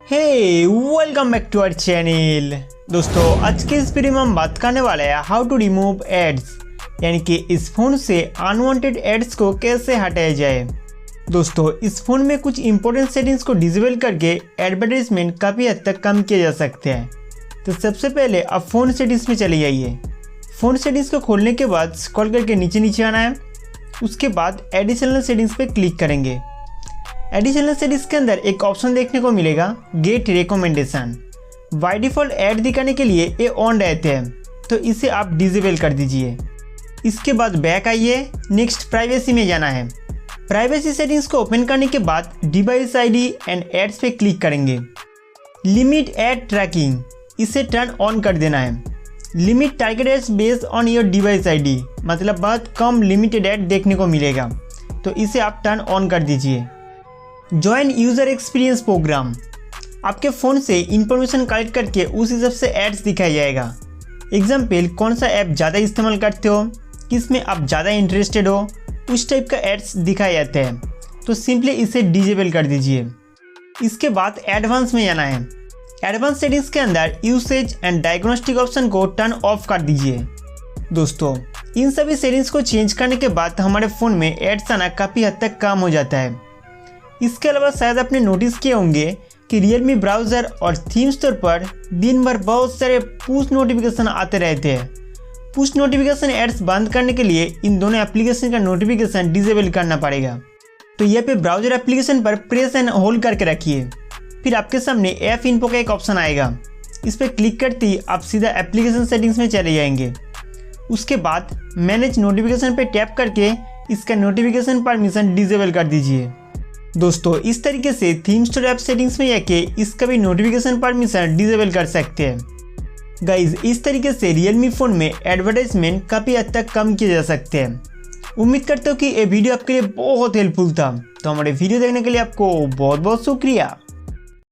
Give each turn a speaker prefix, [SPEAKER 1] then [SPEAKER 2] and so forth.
[SPEAKER 1] Hey welcome back to our channel. दोस्तों आज के इस वीडियो में हम बात करने वाले हैं हाउ टू रिमूव एड्स, यानी कि इस फ़ोन से अनवांटेड एड्स को कैसे हटाया जाए। दोस्तों इस फ़ोन में कुछ इंपॉर्टेंट सेटिंग्स को डिसेबल करके एडवर्टाइजमेंट काफ़ी हद तक कम किया जा सकता है। तो सबसे पहले आप फ़ोन सेटिंग्स में चले जाइए। फ़ोन सेटिंग्स को खोलने के बाद स्क्रॉल करके नीचे आना है। उसके बाद एडिशनल सेटिंग्स पे क्लिक करेंगे। एडिशनल सेटिंग्स के अंदर एक ऑप्शन देखने को मिलेगा get recommendation. By default ad दिखाने के लिए ये ऑन रहते हैं, तो इसे आप डिसेबल कर दीजिए। इसके बाद बैक आइए, नेक्स्ट प्राइवेसी में जाना है। प्राइवेसी सेटिंग्स को ओपन करने के बाद डिवाइस आईडी एंड एड्स पे क्लिक करेंगे। लिमिट एड ट्रैकिंग, इसे टर्न ऑन कर देना है। Limit target ads based on your device ID, मतलब बहुत कम लिमिटेड ऐड देखने को मिलेगा, तो इसे आप टर्न ऑन कर दीजिए। जॉइन यूज़र एक्सपीरियंस प्रोग्राम, आपके फ़ोन से इंफॉर्मेशन कलेक्ट करके उस हिसाब से एड्स दिखाया जाएगा। एग्जाम्पल, कौन सा ऐप ज़्यादा इस्तेमाल करते हो, किस में आप ज़्यादा इंटरेस्टेड हो, उस टाइप का एड्स दिखाए जाते हैं, तो सिंपली इसे डिसेबल कर दीजिए। इसके बाद एडवांस में जाना है। एडवांस सेटिंग्स के अंदर यूसेज एंड डायग्नोस्टिक ऑप्शन को टर्न ऑफ कर दीजिए। दोस्तों इन सभी सेटिंग्स को चेंज करने के बाद हमारे फ़ोन में एड्स आना काफ़ी हद तक कम हो जाता है। इसके अलावा शायद आपने नोटिस किए होंगे कि Realme ब्राउज़र और थीम स्टोर पर दिन भर बहुत सारे पुश नोटिफिकेशन आते रहते हैं। पुश नोटिफिकेशन एड्स बंद करने के लिए इन दोनों एप्लीकेशन का नोटिफिकेशन डिसेबल करना पड़ेगा। तो यहाँ पे ब्राउज़र एप्लीकेशन पर प्रेस एंड होल्ड करके रखिए। फिर आपके सामने ऐप इन्फो का एक ऑप्शन आएगा। इस पर क्लिक करते ही आप सीधा एप्लीकेशन सेटिंग्स में चले जाएंगे। उसके बाद मैनेज नोटिफिकेशन पे टैप करके इसका नोटिफिकेशन परमिशन डिसेबल कर दीजिए। दोस्तों इस तरीके से थीम स्टोर ऐप सेटिंग्स में जाके इसका भी नोटिफिकेशन परमिशन डिसेबल कर सकते हैं। गाइज इस तरीके से Realme फ़ोन में एडवर्टाइजमेंट काफ़ी हद तक कम किए जा सकते हैं। उम्मीद करता हूँ कि ये वीडियो आपके लिए बहुत हेल्पफुल था। तो हमारे वीडियो देखने के लिए आपको बहुत बहुत शुक्रिया।